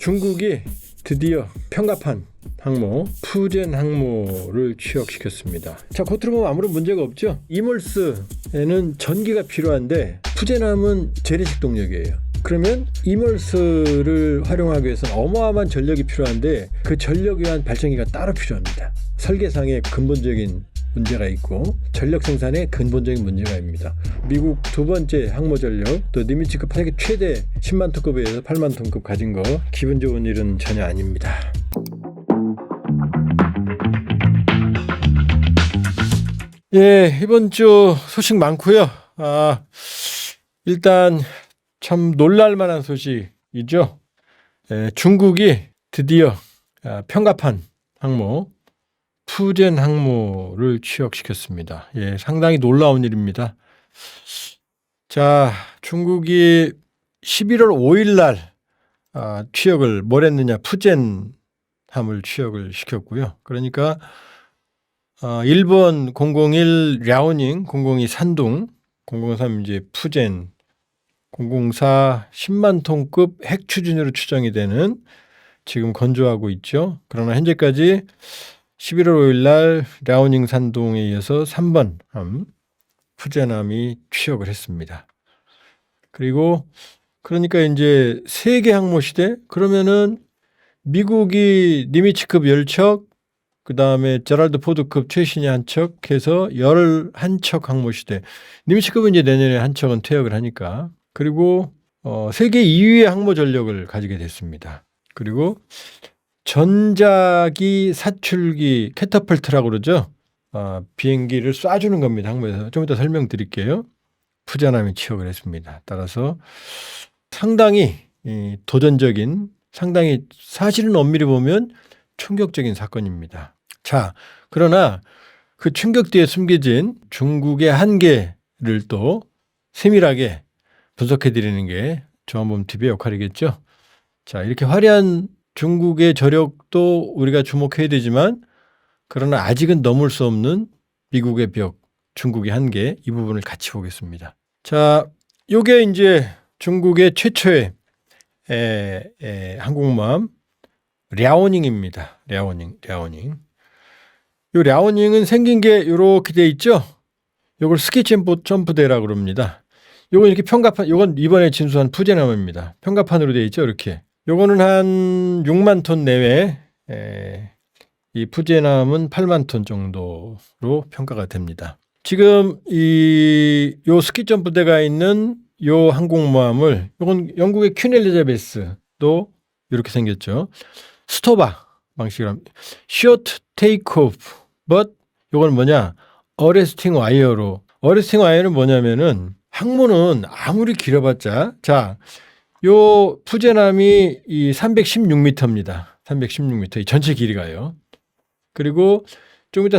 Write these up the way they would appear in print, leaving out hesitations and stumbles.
중국이 드디어 평가판 항모 푸젠 항모를 취역시켰습니다. 자, 겉으로 보면 아무런 문제가 없죠. 이멀스에는 전기가 필요한데 푸젠함은 재래식 동력이에요. 그러면 이멀스를 활용하기 위해서는 어마어마한 전력이 필요한데 그 전력 위한 발전기가 따로 필요합니다. 설계상의 근본적인 문제가 있고 전력 생산에 근본적인 문제가 있습니다. 미국 두 번째 항모 전력, 또 니미츠급 세계 최대 10만 톤급에 의해서 8만 톤급 가진 거 기분 좋은 일은 전혀 아닙니다. 예, 이번 주 소식 많고요. 일단 참 놀랄만한 소식이죠. 중국이 드디어 평가판 항모 푸젠 항모를 취역시켰습니다. 예, 상당히 놀라운 일입니다. 자, 중국이 11월 5일 날 취역을 뭘 했느냐, 푸젠 함을 취역을 시켰고요. 그러니까 일본 001 랴오닝, 002 산둥, 003 이제 푸젠, 004 10만 톤급 핵 추진으로 추정이 되는 지금 건조하고 있죠. 그러나 현재까지 11월 5일 날 랴오닝 산둥에 이어서 3번 함 푸젠함이 취역을 했습니다. 그리고 그러니까 이제 세계 항모 시대, 그러면은 미국이 니미츠급 10척, 그 다음에 제랄드 포드급 최신의 한 척 해서 11척 항모 시대. 니미츠급은 이제 내년에 한 척은 퇴역을 하니까. 그리고 세계 2위의 항모 전력을 가지게 됐습니다. 그리고 전자기 사출기 캐터펄트라고 그러죠. 비행기를 쏴주는 겁니다. 항모에서. 좀 이따 설명드릴게요. 푸젠함이 취역을 했습니다. 따라서 상당히 도전적인, 상당히 사실은 엄밀히 보면 충격적인 사건입니다. 자, 그러나 그 충격 뒤에 숨겨진 중국의 한계를 또 세밀하게 분석해 드리는 게 조합범TV의 역할이겠죠. 자, 이렇게 화려한 중국의 저력도 우리가 주목해야 되지만 그러나 아직은 넘을 수 없는 미국의 벽, 중국의 한계, 이 부분을 같이 보겠습니다. 자, 요게 이제 중국의 최초의 항공모함 랴오닝입니다. 랴오닝. 요 랴오닝은 생긴 게 이렇게 돼 있죠. 요걸 스키 점프대라고 그럽니다. 요건 이렇게 평가판, 요건 이번에 진수한 푸젠함입니다. 평가판으로 돼 있죠. 이렇게. 요거는 한 6만 톤 내외, 이 푸젠함은 8만 톤 정도로 평가가 됩니다. 지금 요 스키 점프대가 있는 요 항공모함을, 요건 영국의 퀸 엘리자베스도 이렇게 생겼죠. 스토바 방식으로 합니다. Short take-off, but 요건 뭐냐? 어레스팅 와이어로. 어레스팅 와이어는 뭐냐면은 항모는 아무리 길어봤자, 자, 요 푸젠함이 이 316m입니다. 316m, 이 전체 길이가요. 그리고 좀 이따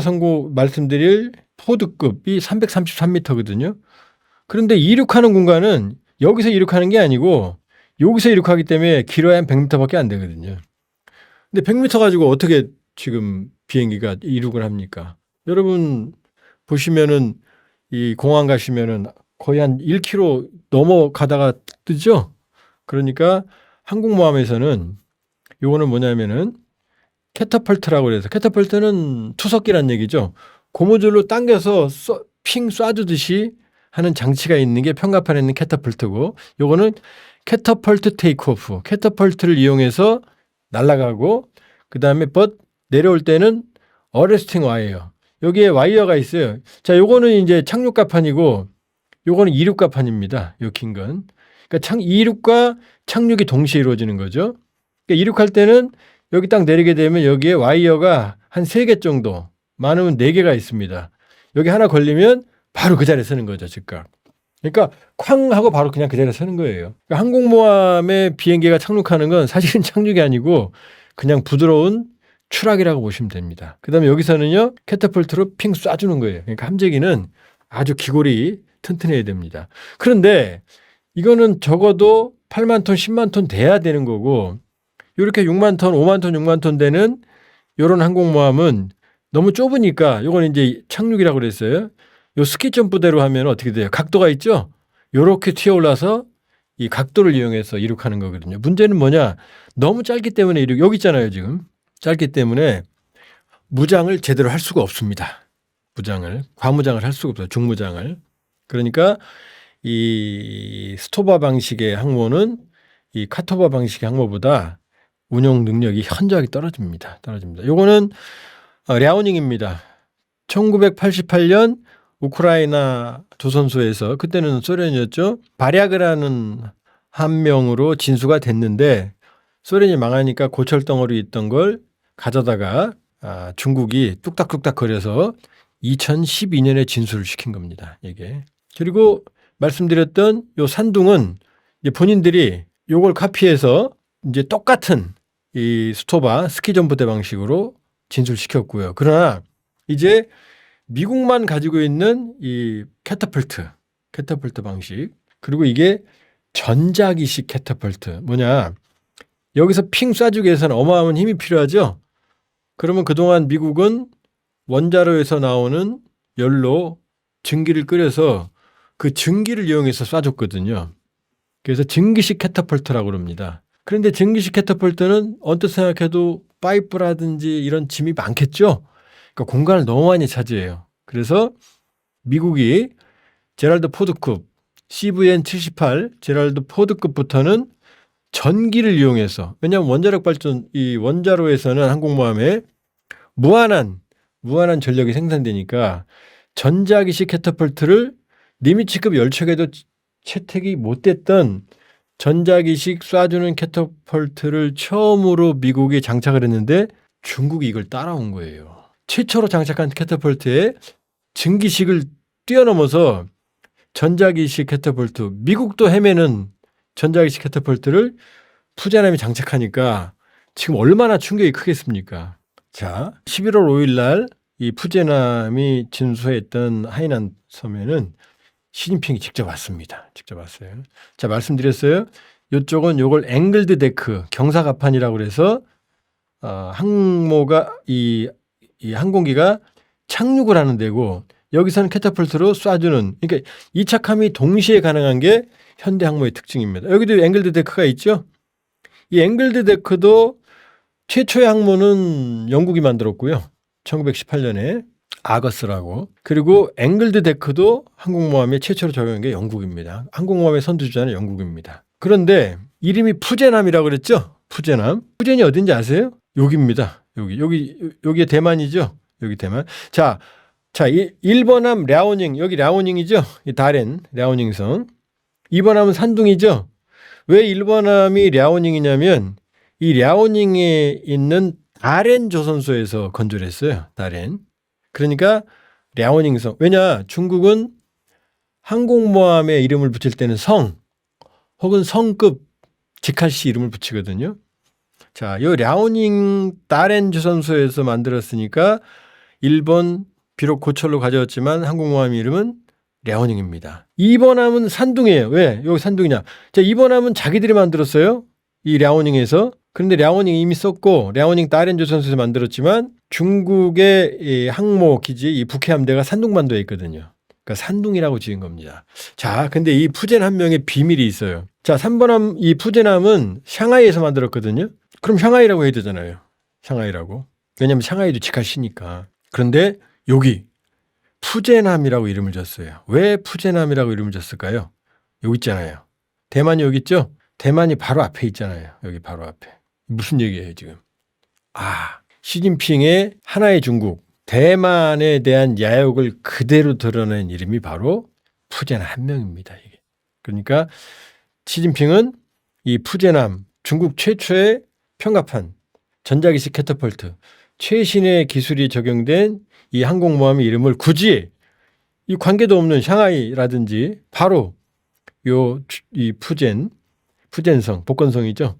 말씀드릴 포드급이 333m거든요. 그런데 이륙하는 공간은 여기서 이륙하는 게 아니고 여기서 이륙하기 때문에 길어야 한 100m밖에 안 되거든요. 근데 100m 가지고 어떻게 지금 비행기가 이륙을 합니까? 여러분 보시면은 이 공항 가시면은 거의 한 1km 넘어가다가 뜨죠? 그러니까 항공모함에서는 요거는 뭐냐면은 캐터펄트라고 해서, 캐터펄트는 투석기란 얘기죠. 고무줄로 당겨서 핑 쏴주듯이 하는 장치가 있는 게 평가판에 있는 캐터펄트고, 요거는 캐터펄트 테이크오프, 캐터펄트를 이용해서 날아가고, 그 다음에 내려올 때는 어레스팅 와이어, 여기에 와이어가 있어요. 자, 요거는 이제 착륙가판이고 요거는 이륙가판입니다. 요 긴 건. 그러니까 이륙과 착륙이 동시에 이루어지는 거죠. 그러니까 이륙할 때는 여기 딱 내리게 되면 여기에 와이어가 한 3개 정도, 많으면 4개가 있습니다. 여기 하나 걸리면 바로 그 자리에 서는 거죠, 즉각. 그러니까 쾅 하고 바로 그냥 그 자리에 서는 거예요. 그러니까 항공모함의 비행기가 착륙하는 건 사실은 착륙이 아니고 그냥 부드러운 추락이라고 보시면 됩니다. 그 다음에 여기서는요, 캐터펄트로 핑 쏴주는 거예요. 그러니까 함재기는 아주 기골이 튼튼해야 됩니다. 그런데 이거는 적어도 8만 톤, 10만 톤 돼야 되는 거고, 이렇게 6만 톤, 5만 톤, 6만 톤 되는 이런 항공모함은 너무 좁으니까, 이건 이제 착륙이라고 그랬어요. 요 스키 점프대로 하면 어떻게 돼요? 각도가 있죠? 요렇게 튀어 올라서 이 각도를 이용해서 이륙하는 거거든요. 문제는 뭐냐? 너무 짧기 때문에 여기 있잖아요, 지금. 짧기 때문에 무장을 제대로 할 수가 없습니다. 과무장을 할 수가 없어요. 중무장을. 그러니까 이 스토바 방식의 항모는 이 카토바 방식의 항모보다 운용 능력이 현저하게 떨어집니다. 요거는 랴오닝입니다. 1988년 우크라이나 조선소에서 그때는 소련이었죠. 발약을 한 명으로 진수가 됐는데 소련이 망하니까 고철덩어리 있던 걸 가져다가 중국이 뚝딱뚝딱 거려서 2012년에 진수를 시킨 겁니다. 이게. 그리고 말씀드렸던 요 산둥은 이제 본인들이 요걸 카피해서 이제 똑같은 이 스토바 스키점프대 방식으로 진술시켰고요. 그러나 이제 미국만 가지고 있는 이 캐터펄트 방식, 그리고 이게 전자기식 캐터펄트. 뭐냐, 여기서 핑 쏴주기 위해서는 어마어마한 힘이 필요하죠. 그러면 그동안 미국은 원자로에서 나오는 열로 증기를 끓여서 그 증기를 이용해서 쏴줬거든요. 그래서 증기식 캐터펄트라고 그럽니다. 그런데 증기식 캐터펄트는 언뜻 생각해도 파이프라든지 이런 짐이 많겠죠. 그러니까 공간을 너무 많이 차지해요. 그래서 미국이 제랄드 포드급 CVN-78 제랄드 포드급부터는 전기를 이용해서, 왜냐하면 원자력 발전, 이 원자로에서는 항공모함에 무한한 전력이 생산되니까 전자기식 캐터펄트를 니미츠급 열척에도 채택이 못 됐던 전자기식 쏴주는 캐터펄트를 처음으로 미국이 장착을 했는데 중국이 이걸 따라온 거예요. 최초로 장착한 캐터펄트에 증기식을 뛰어넘어서 전자기식 캐터펄트, 미국도 헤매는 전자기식 캐터펄트를 푸제남이 장착하니까 지금 얼마나 충격이 크겠습니까? 자, 11월 5일 날 이 푸제남이 진수했던 하이난 섬에는 시진핑이 직접 왔습니다. 직접 왔어요. 자, 말씀드렸어요. 이쪽은 요걸 앵글드 데크, 경사갑판이라고 그래서 항모가 이 항공기가 착륙을 하는 데고, 여기서는 캐터펄트로 쏴주는, 그러니까 이착함이 동시에 가능한 게 현대 항모의 특징입니다. 여기도 앵글드 데크가 있죠. 이 앵글드 데크도 최초의 항모는 영국이 만들었고요. 1918년에 아거스라고. 그리고 앵글드 데크도 항공모함에 최초로 적용한 게 영국입니다. 항공모함의 선두주자는 영국입니다. 그런데 이름이 푸제남이라고 그랬죠. 푸제남. 푸젠이 어딘지 아세요? 여기입니다. 여기 대만이죠. 여기 대만. 자, 1번함 랴오닝, 여기 랴오닝이죠. 이 다롄 랴오닝성. 2번함은 산둥이죠. 왜 1번함이 랴오닝이냐면 이 랴오닝에 있는 다롄 조선소에서 건조를 했어요. 다롄. 그러니까 랴오닝성. 왜냐, 중국은 항공모함에 이름을 붙일 때는 성 혹은 성급 직할시 이름을 붙이거든요. 자, 요 랴오닝 다롄 조선소에서 만들었으니까 일본 비록 고철로 가져왔지만 항공모함 이름은 랴오닝입니다. 2번함은 산둥이에요. 왜 여기 산둥이냐? 자, 2번함은 자기들이 만들었어요. 이 랴오닝에서. 그런데 랴오닝 이미 썼고 랴오닝 다롄 조선소에서 만들었지만 중국의 이 항모 기지 이 북해 함대가 산둥반도에 있거든요. 그러니까 산둥이라고 지은 겁니다. 자, 근데 이 푸젠 한 명의 비밀이 있어요. 자, 3번함 이 푸젠함은 샹하이에서 만들었거든요. 그럼 샹하이라고 해야 되잖아요. 샹하이라고. 왜냐하면 샹하이도 직할시니까. 그런데 여기 푸제남이라고 이름을 줬어요. 왜 푸제남이라고 이름을 줬을까요? 여기 있잖아요. 대만이 여기 있죠? 대만이 바로 앞에 있잖아요. 여기 바로 앞에. 무슨 얘기예요 지금? 시진핑의 하나의 중국, 대만에 대한 야욕을 그대로 드러낸 이름이 바로 푸제남 한 명입니다. 이게. 그러니까 시진핑은 이 푸제남, 중국 최초의 편갑한 전자기식 캐터펄트, 최신의 기술이 적용된 이 항공모함의 이름을 굳이 이 관계도 없는 샹하이라든지 바로 이 푸젠성, 복건성이죠.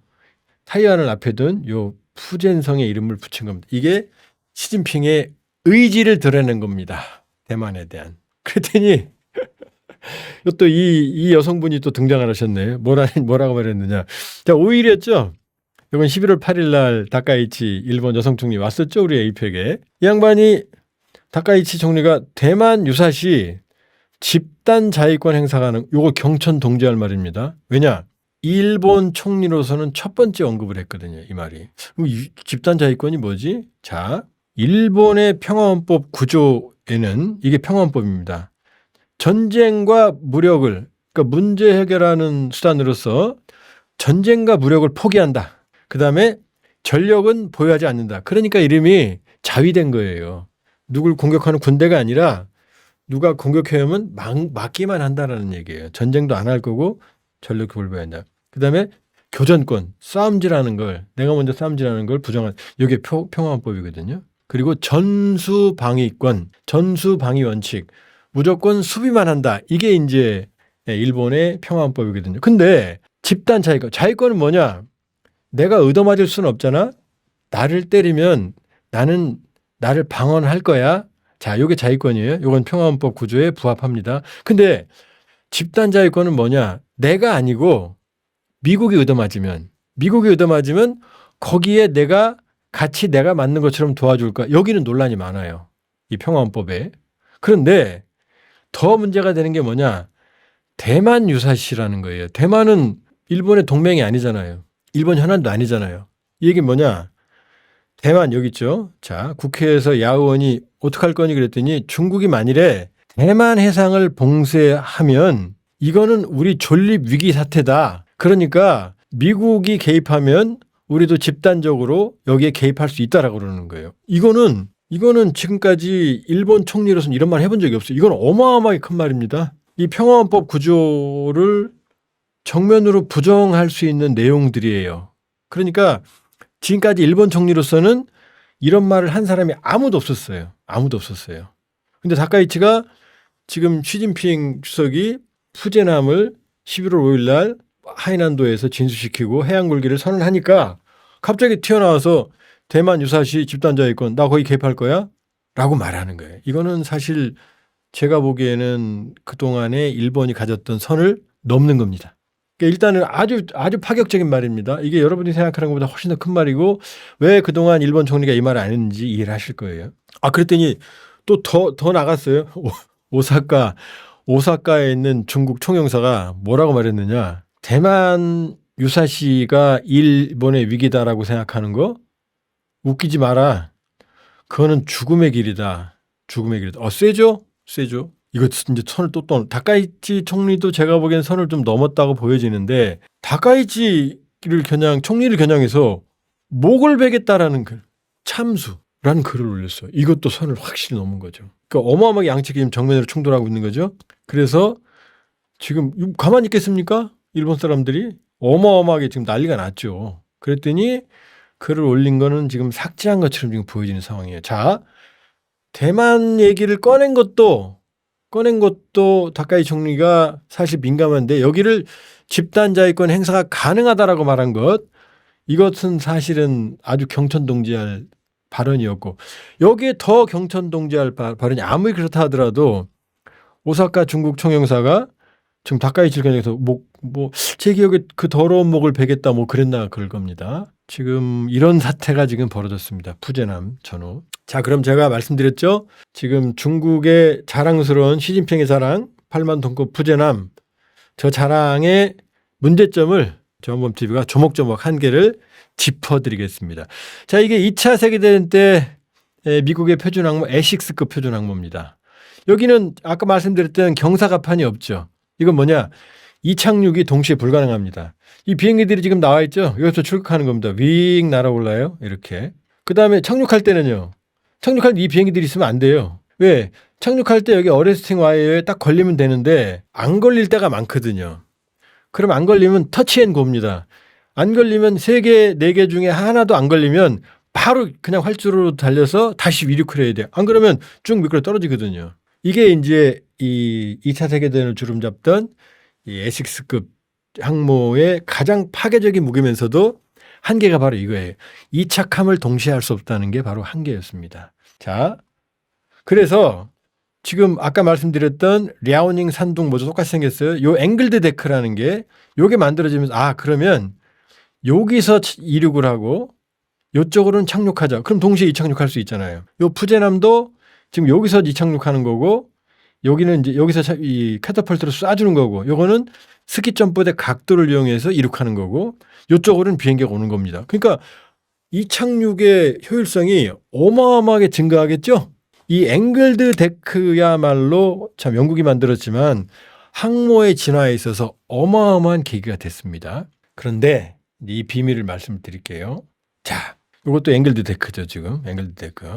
타이완을 앞에 둔 요 푸젠성의 이름을 붙인 겁니다. 이게 시진핑의 의지를 드러낸 겁니다. 대만에 대한. 그랬더니 또 이 여성분이 또 등장을 하셨네요. 뭐라고 말했느냐. 자, 5일이었죠. 이건 11월 8일 날 다카이치 일본 여성 총리 왔었죠. 우리 에이펙에. 이 양반이 다카이치 총리가 대만 유사시 집단 자위권 행사가 하는 요거 경천 동지할 말입니다. 왜냐? 일본 총리로서는 첫 번째 언급을 했거든요. 이 말이. 그럼 집단 자위권이 뭐지? 자, 일본의 평화헌법 구조에는 이게 평화헌법입니다. 전쟁과 무력을, 그러니까 문제 해결하는 수단으로서 전쟁과 무력을 포기한다. 그다음에 전력은 보유하지 않는다. 그러니까 이름이 자위된 거예요. 누굴 공격하는 군대가 아니라 누가 공격해오면 막기만 한다라는 얘기예요. 전쟁도 안 할 거고 전력 보유해야 한다. 그다음에 교전권, 싸움질하는 걸, 내가 먼저 싸움질하는 걸 부정한, 이게 평화헌법이거든요. 그리고 전수방위권, 전수방위 원칙, 무조건 수비만 한다. 이게 이제 일본의 평화헌법이거든요. 근데 집단 자위권, 자위권은 뭐냐? 내가 얻어맞을 수는 없잖아. 나를 때리면 나는 나를 방어할 거야. 자, 이게 자위권이에요. 이건 평화헌법 구조에 부합합니다. 근데 집단 자위권은 뭐냐? 내가 아니고 미국이 얻어맞으면 거기에 내가 같이 내가 맞는 것처럼 도와줄까? 여기는 논란이 많아요. 이 평화헌법에. 그런데 더 문제가 되는 게 뭐냐? 대만 유사시라는 거예요. 대만은 일본의 동맹이 아니잖아요. 일본 현안도 아니잖아요. 이 얘기는 뭐냐? 대만 여기 있죠. 자, 국회에서 야의원이 어떡할 거니 그랬더니 중국이 만일에 대만 해상을 봉쇄하면 이거는 우리 존립 위기 사태다. 그러니까 미국이 개입하면 우리도 집단적으로 여기에 개입할 수 있다라고 그러는 거예요. 이거는 지금까지 일본 총리로서는 이런 말 해본 적이 없어요. 이건 어마어마하게 큰 말입니다. 이 평화헌법 구조를 정면으로 부정할 수 있는 내용들이에요. 그러니까 지금까지 일본 총리로서는 이런 말을 한 사람이 아무도 없었어요. 근데 다카이치가 지금 시진핑 주석이 푸제남을 11월 5일 날 하이난도에서 진수시키고 해양굴기를 선언하니까 갑자기 튀어나와서 대만 유사시 집단자위권 나 거기 개입할 거야? 라고 말하는 거예요. 이거는 사실 제가 보기에는 그동안에 일본이 가졌던 선을 넘는 겁니다. 그러니까 일단은 아주 파격적인 말입니다. 이게 여러분이 생각하는 것보다 훨씬 더 큰 말이고 왜 그동안 일본 총리가 이 말을 안 했는지 이해를 하실 거예요. 아, 그랬더니 또 더 나갔어요. 오사카에 있는 중국 총영사가 뭐라고 말했느냐. 대만 유사시가 일본의 위기다라고 생각하는 거 웃기지 마라. 그거는 죽음의 길이다. 세죠? 이거 이제 선을 또 다카이치 총리도 제가 보기엔 선을 좀 넘었다고 보여지는데 다카이치를 총리를 겨냥해서 목을 베겠다라는 글, 참수라는 글을 올렸어요. 이것도 선을 확실히 넘은 거죠. 그러니까 어마어마하게 양측이 지금 정면으로 충돌하고 있는 거죠. 그래서 지금 가만히 있겠습니까? 일본 사람들이 어마어마하게 지금 난리가 났죠. 그랬더니 글을 올린 거는 지금 삭제한 것처럼 지금 보여지는 상황이에요. 자, 대만 얘기를 꺼낸 것도 다카이 총리가 사실 민감한데 여기를 집단자위권 행사가 가능하다라고 말한 것, 이것은 사실은 아주 경천동지할 발언이었고, 여기에 더 경천동지할 발언이 아무리 그렇다 하더라도 오사카 중국 총영사가 지금 다카이치를 겨냥해서 제 기억에 그 더러운 목을 베겠다 그랬나 그럴 겁니다. 지금 이런 사태가 지금 벌어졌습니다. 푸제남 전후. 자, 그럼 제가 말씀드렸죠. 지금 중국의 자랑스러운 시진핑의 자랑 8만 톤급 푸제남, 저 자랑의 문제점을 정보TV가 조목조목 한 개를 짚어드리겠습니다. 자, 이게 2차 세계대전 때 미국의 표준항모 에식스급 표준항모입니다. 여기는 아까 말씀드렸던 경사갑판이 없죠. 이건 뭐냐? 이착륙이 동시에 불가능합니다. 이 비행기들이 지금 나와 있죠. 여기서 출격하는 겁니다. 윙 날아올라요. 이렇게. 그 다음에 착륙할 때는요. 착륙할 때 이 비행기들이 있으면 안 돼요. 왜? 착륙할 때 여기 어레스팅 와이어에 딱 걸리면 되는데 안 걸릴 때가 많거든요. 그럼 안 걸리면 터치앤고입니다. 안 걸리면 3개, 4개 중에 하나도 안 걸리면 바로 그냥 활주로로 달려서 다시 위륙을 해야 돼요. 안 그러면 쭉 미끄러 떨어지거든요. 이게 이제 이 2차 세계대전을 주름잡던 이 에식스급 항모의 가장 파괴적인 무기면서도 한계가 바로 이거예요. 이착함을 동시에 할 수 없다는 게 바로 한계였습니다. 자, 그래서 지금 아까 말씀드렸던 랴오닝 산둥 모두 똑같이 생겼어요. 요 앵글드 데크라는 게 요게 만들어지면서 그러면 여기서 이륙을 하고 요쪽으로는 착륙하자. 그럼 동시에 이착륙할 수 있잖아요. 요 푸제남도 지금 여기서 이착륙하는 거고 여기는 이제 여기서 이 캐터펄트로 쏴주는 거고 요거는 스키 점프대 각도를 이용해서 이륙하는 거고 이쪽으로는 비행기가 오는 겁니다. 그러니까 이 착륙의 효율성이 어마어마하게 증가하겠죠. 이 앵글드 데크야말로 참 영국이 만들었지만 항모의 진화에 있어서 어마어마한 계기가 됐습니다. 그런데 이 비밀을 말씀드릴게요. 자, 이것도 앵글드 데크죠, 지금. 앵글드 데크.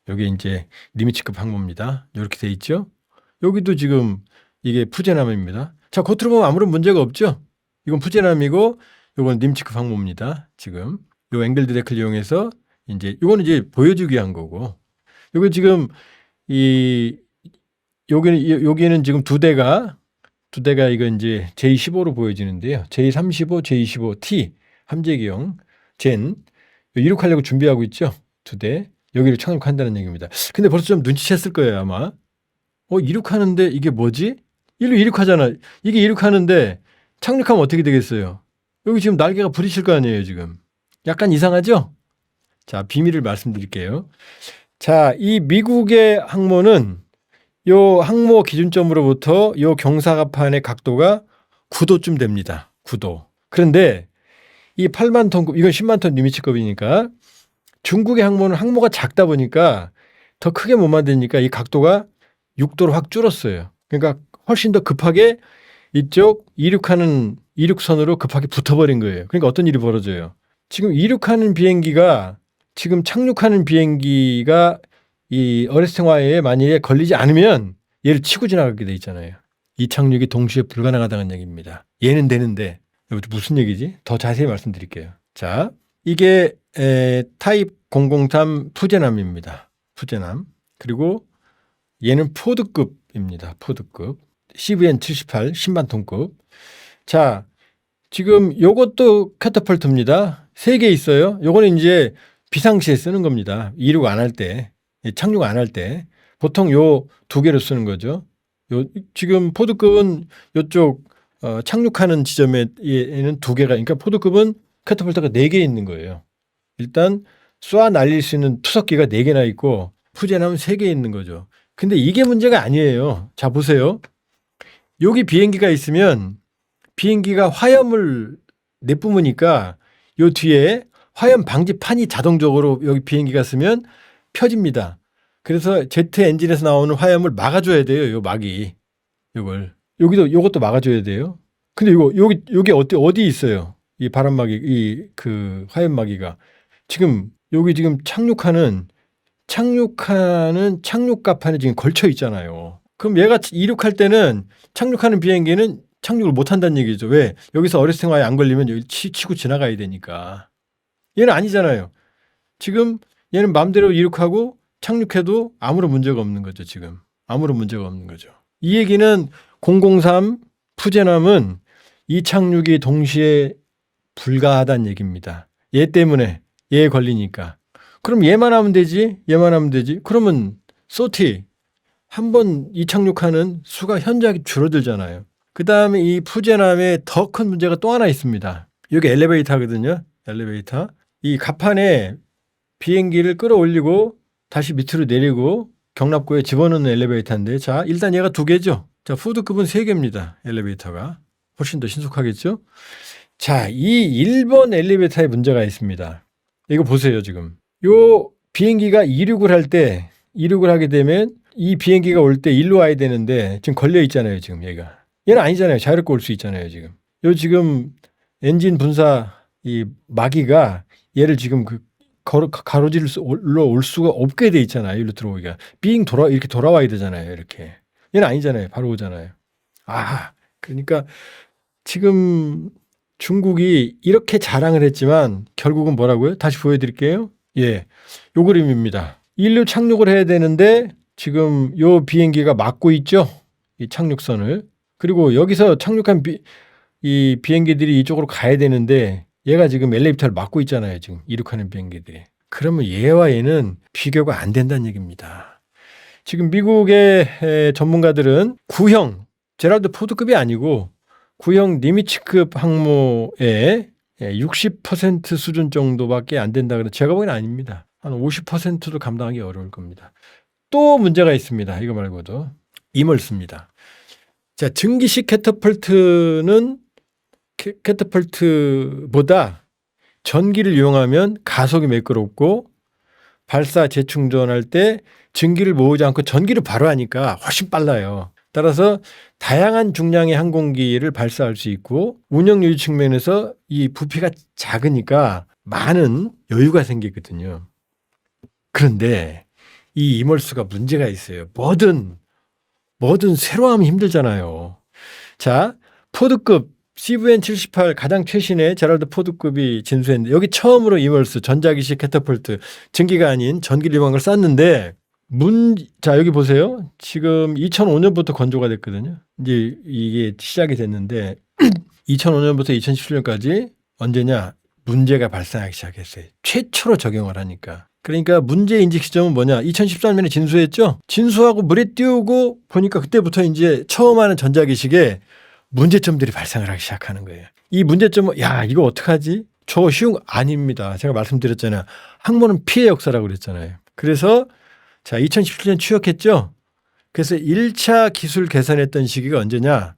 여기 이제 니미츠급 항모입니다. 이렇게 돼 있죠. 여기도 지금 이게 푸제남입니다. 자, 겉으로 보면 아무런 문제가 없죠. 이건 푸제남이고 이건 니미츠급 항모입니다. 지금 요 앵글드 데크를 이용해서 이제 이거는 이제 보여주기 위한 거고. 여기 지금 여기는 지금 두 대가 이거 이제 J15로 보여지는데요. J35, J25T 함재기형 젠 이륙하려고 준비하고 있죠. 두 대. 여기를 착륙한다는 얘기입니다. 근데 벌써 좀 눈치챘을 거예요, 아마. 이륙하는데 이게 뭐지? 이륙하잖아. 이게 이륙하는데 착륙하면 어떻게 되겠어요? 여기 지금 날개가 부딪힐 거 아니에요, 지금. 약간 이상하죠? 자, 비밀을 말씀드릴게요. 자, 이 미국의 항모는 요 항모 기준점으로부터 요 경사갑판의 각도가 9도쯤 됩니다. 9도. 그런데 이 8만 톤급, 이건 10만 톤 니미츠급이니까 중국의 항모는 항모가 작다 보니까 더 크게 못 만드니까 이 각도가 6도로 확 줄었어요. 그러니까 훨씬 더 급하게 이쪽 이륙하는 이륙선으로 급하게 붙어버린 거예요. 그러니까 어떤 일이 벌어져요? 지금 이륙하는 비행기가 지금 착륙하는 비행기가 이 어레스팅와에 만약에 걸리지 않으면 얘를 치고 지나가게 돼 있잖아요. 이 착륙이 동시에 불가능하다는 얘기입니다. 얘는 되는데 무슨 얘기지? 더 자세히 말씀드릴게요. 자, 이게 타입 003 푸제남입니다. 푸제남. 그리고 얘는 포드급입니다. 포드급. CVN 78 10만 톤급. 자, 지금 요것도 캐터펄트입니다. 3개 있어요. 요거는 이제 비상시에 쓰는 겁니다. 이륙 안 할 때, 착륙 안 할 때. 보통 요 2개로 쓰는 거죠. 지금 포드급은 요쪽 착륙하는 지점에는 2개가, 그러니까 포드급은 캐터펄트가 4개 있는 거예요. 일단 쏴 날릴 수 있는 투석기가 4개나 있고 푸제남은 3개 있는 거죠. 근데 이게 문제가 아니에요. 자, 보세요. 여기 비행기가 있으면 비행기가 화염을 내뿜으니까 요 뒤에 화염 방지판이 자동적으로 여기 비행기가 쓰면 펴집니다. 그래서 제트 엔진에서 나오는 화염을 막아줘야 돼요. 요 막이. 요것도 막아줘야 돼요. 근데 여기 어디 있어요? 이 바람막이, 그 화염막이가. 지금 여기 지금 착륙하는 착륙갑판에 지금 걸쳐 있잖아요. 그럼 얘가 이륙할 때는 착륙하는 비행기는 착륙을 못 한다는 얘기죠. 왜? 여기서 어레스팅와에 안 걸리면 여기 치고 지나가야 되니까. 얘는 아니잖아요. 지금 얘는 마음대로 이륙하고 착륙해도 아무런 문제가 없는 거죠. 지금 아무런 문제가 없는 거죠. 이 얘기는 003 푸제남은 이 착륙이 동시에 불가하다는 얘기입니다. 얘 때문에 얘에 걸리니까. 그럼 얘만 하면 되지. 그러면 소티 한 번 이 착륙하는 수가 현저하게 줄어들잖아요. 그 다음에 이 푸제남의 더 큰 문제가 또 하나 있습니다. 여기 엘리베이터거든요. 엘리베이터. 이 갑판에 비행기를 끌어올리고 다시 밑으로 내리고 경납고에 집어넣는 엘리베이터인데, 자, 일단 얘가 2개죠. 자, 푸드급은 3개입니다. 엘리베이터가. 훨씬 더 신속하겠죠? 자, 이 1번 엘리베이터에 문제가 있습니다. 이거 보세요, 지금. 요 비행기가 이륙을 하게 되면 이 비행기가 올 때 일로 와야 되는데 지금 걸려 있잖아요, 지금 얘가. 얘는 아니잖아요. 자유롭게 올 수 있잖아요, 지금. 지금 엔진 분사 이 마기가 얘를 지금 가로질러 올 수가 없게 돼 있잖아요. 일로 들어오기가. 이렇게 돌아와야 되잖아요, 이렇게. 얘는 아니잖아요. 바로 오잖아요. 그러니까 지금 중국이 이렇게 자랑을 했지만 결국은 뭐라고요? 다시 보여드릴게요. 예, 요 그림입니다. 인류 착륙을 해야 되는데 지금 요 비행기가 막고 있죠. 이 착륙선을. 그리고 여기서 착륙한 이 비행기들이 이쪽으로 가야 되는데 얘가 지금 엘리베이터를 막고 있잖아요. 지금 이륙하는 비행기들이. 그러면 얘와 얘는 비교가 안 된다는 얘기입니다. 지금 미국의 전문가들은 구형, 제랄드 포드급이 아니고 구형 니미츠급 항모의 60% 수준 정도밖에 안 된다 그래서 제가 보기엔 아닙니다. 한 50%도 감당하기 어려울 겁니다. 또 문제가 있습니다. 이거 말고도 이멀스입니다. 자, 증기식 캐터펄트는 캐터펄트보다 전기를 이용하면 가속이 매끄럽고 발사 재충전할 때 증기를 모으지 않고 전기를 바로 하니까 훨씬 빨라요. 따라서 다양한 중량의 항공기를 발사할 수 있고 운영 여유 측면에서 이 부피가 작으니까 많은 여유가 생기거든요. 그런데 이 이멀스가 문제가 있어요. 뭐든 새로 하면 힘들잖아요. 자, 포드급 CVN-78 가장 최신의 제럴드 포드급이 진수했는데 여기 처음으로 이멀스 전자기식 캐터펄트 증기가 아닌 전기를 이용한 걸 쐈는데 자, 여기 보세요. 지금 2005년부터 건조가 됐거든요. 이제 이게 시작이 됐는데 2005년부터 2017년까지 언제냐? 문제가 발생하기 시작했어요. 최초로 적용을 하니까. 그러니까 문제 인식 시점은 뭐냐? 2013년에 진수했죠? 진수하고 물에 띄우고 보니까 그때부터 이제 처음 하는 전자기식에 문제점들이 발생을 하기 시작하는 거예요. 이 문제점은 야, 이거 어떡하지? 저거 쉬운 거 아닙니다. 제가 말씀드렸잖아요. 항모는 피해 역사라고 그랬잖아요. 그래서 자, 2017년 취역했죠? 그래서 1차 기술 개선했던 시기가 언제냐?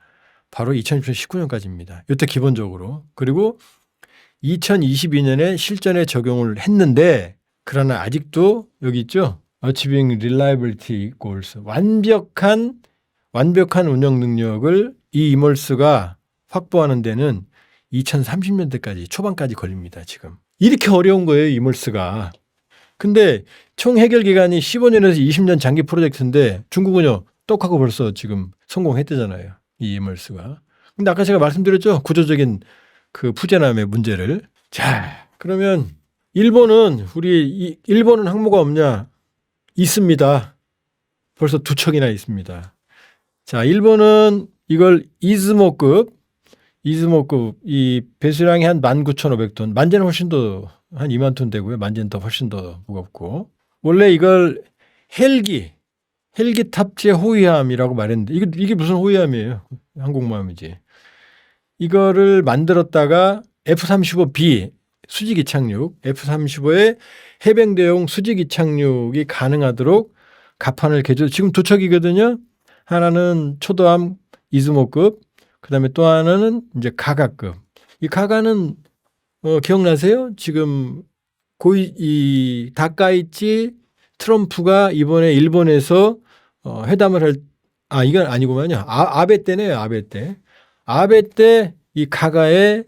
바로 2019년까지입니다. 이때 기본적으로. 그리고 2022년에 실전에 적용을 했는데 그러나 아직도 여기 있죠? Achieving Reliability Goals. 완벽한 운영 능력을 이 이멀스가 확보하는 데는 2030년대까지 초반까지 걸립니다. 지금. 이렇게 어려운 거예요. 이멀스가. 근데 총 해결 기간이 15년에서 20년 장기 프로젝트인데 중국은요. 똑하고 벌써 지금 성공했대잖아요. 이 이멀스가. 근데 아까 제가 말씀드렸죠. 구조적인 그 푸제남의 문제를. 자, 그러면 일본은 항모가 없냐? 있습니다. 벌써 2척이나 있습니다. 자, 일본은 이걸 이즈모급 이 배수량이 한 19,500톤, 만재는 훨씬 더 한 2만 톤 되고요. 만재는 더 훨씬 더 무겁고. 원래 이걸 헬기 탑재 호위함이라고 말했는데 이게 무슨 호위함이에요? 항공모함이지. 이거를 만들었다가 F-35B 수직 이착륙, F-35의 해병대용 수직 이착륙이 가능하도록 갑판을 개조. 지금 2척이거든요. 하나는 초도함 이즈모급, 그다음에 또 하나는 이제 가가급. 이 가가는 기억나세요? 지금 이 다카이치 트럼프가 이번에 일본에서 회담을 이건 아니구만요. 아베 때네요. 아베 때 이 가가에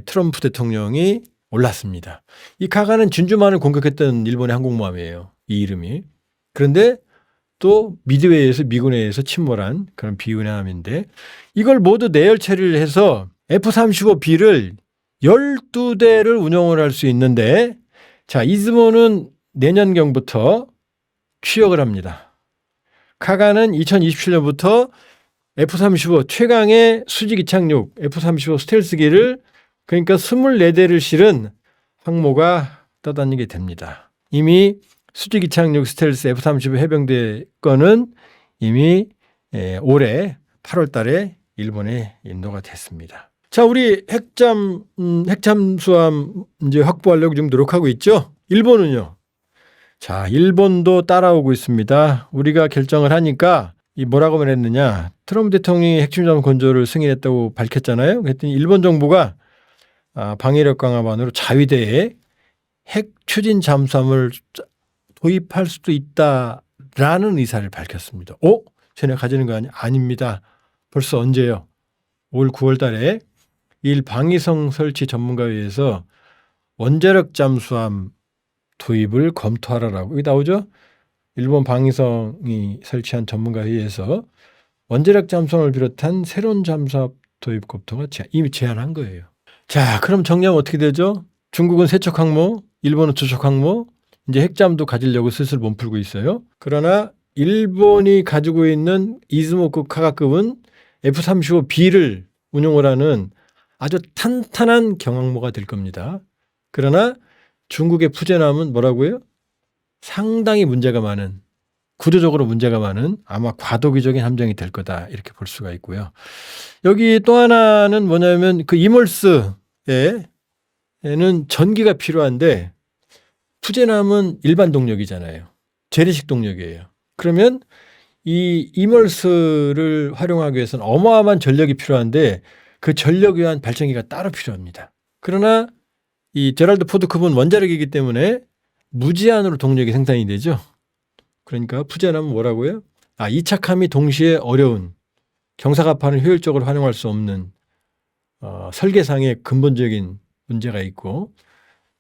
트럼프 대통령이 올랐습니다. 이 가가는 진주만을 공격했던 일본의 항공모함이에요. 이 이름이. 그런데 또 미드웨이에서 미군에 의해서 침몰한 그런 비운함인데 이걸 모두 내열 처리를 해서 F-35B를 12대를 운용을 할 수 있는데 자, 이즈모는 내년경부터 취역을 합니다. 카가는 2027년부터 F-35 최강의 수직 이착륙 F-35 스텔스기를 그러니까 24대를 실은 항모가 떠다니게 됩니다. 이미 수직 이착륙 스텔스 F-35 해병대 거는 이미 올해 8월 달에 일본에 인도가 됐습니다. 자, 우리 핵잠수함 이제 확보하려고 지금 노력하고 있죠. 일본은요. 자, 일본도 따라오고 있습니다. 우리가 결정을 하니까 이 뭐라고 말했느냐. 트럼프 대통령이 핵잠수함 건조를 승인했다고 밝혔잖아요. 그랬더니 일본 정부가 방위력 강화반으로 자위대에 핵 추진 잠수함을 도입할 수도 있다라는 의사를 밝혔습니다. 쟤네 가지는 거 아니야? 아닙니다. 벌써 언제요? 올 9월 달에 일 방위성 설치 전문가회의에서 원자력 잠수함 도입을 검토하라라고 여기 나오죠? 일본 방위성이 설치한 전문가회의에서 원자력 잠수함을 비롯한 새로운 잠수함 도입 검토가 이미 제안한 거예요. 자, 그럼 정리하면 어떻게 되죠? 중국은 3척 항모, 일본은 2척 항모, 이제 핵잠도 가지려고 슬슬 몸풀고 있어요. 그러나 일본이 가지고 있는 이즈모급 카가급은 F-35B를 운용을 하는 아주 탄탄한 경항모가 될 겁니다. 그러나 중국의 푸제남은 뭐라고요? 상당히 문제가 많은, 구조적으로 문제가 많은 아마 과도기적인 함정이 될 거다 이렇게 볼 수가 있고요. 여기 또 하나는 뭐냐면 그 이멀스에는 전기가 필요한데 푸제남은 일반 동력이잖아요. 재래식 동력이에요. 그러면 이 이멀스를 활용하기 위해서는 어마어마한 전력이 필요한데 그 전력 위한 발전기가 따로 필요합니다. 그러나 이 제랄드 포드 컵은 원자력이기 때문에 무제한으로 동력이 생산이 되죠. 그러니까 푸젠함은 뭐라고요? 이착함이 동시에 어려운 경사갑판을 효율적으로 활용할 수 없는 설계상의 근본적인 문제가 있고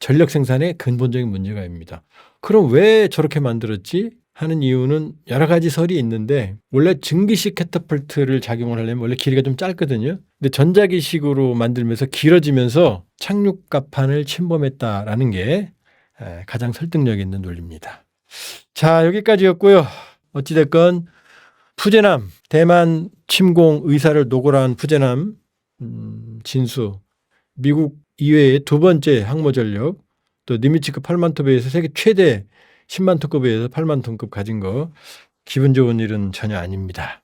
전력 생산에 근본적인 문제가 있습니다. 그럼 왜 저렇게 만들었지? 하는 이유는 여러 가지 설이 있는데 원래 증기식 캐터펄트를 작용을 하려면 원래 길이가 좀 짧거든요. 근데 전자기식으로 만들면서 길어지면서 착륙갑판을 침범했다라는 게 가장 설득력 있는 논리입니다. 자, 여기까지였고요. 어찌됐건 푸젠함, 대만 침공 의사를 노골한 푸젠함 진수, 미국 이외의 두 번째 항모전력, 또 니미츠급 8만 톤에 비해서 세계 최대 10만 톤급에 의해서 8만 톤급 가진 거 기분 좋은 일은 전혀 아닙니다.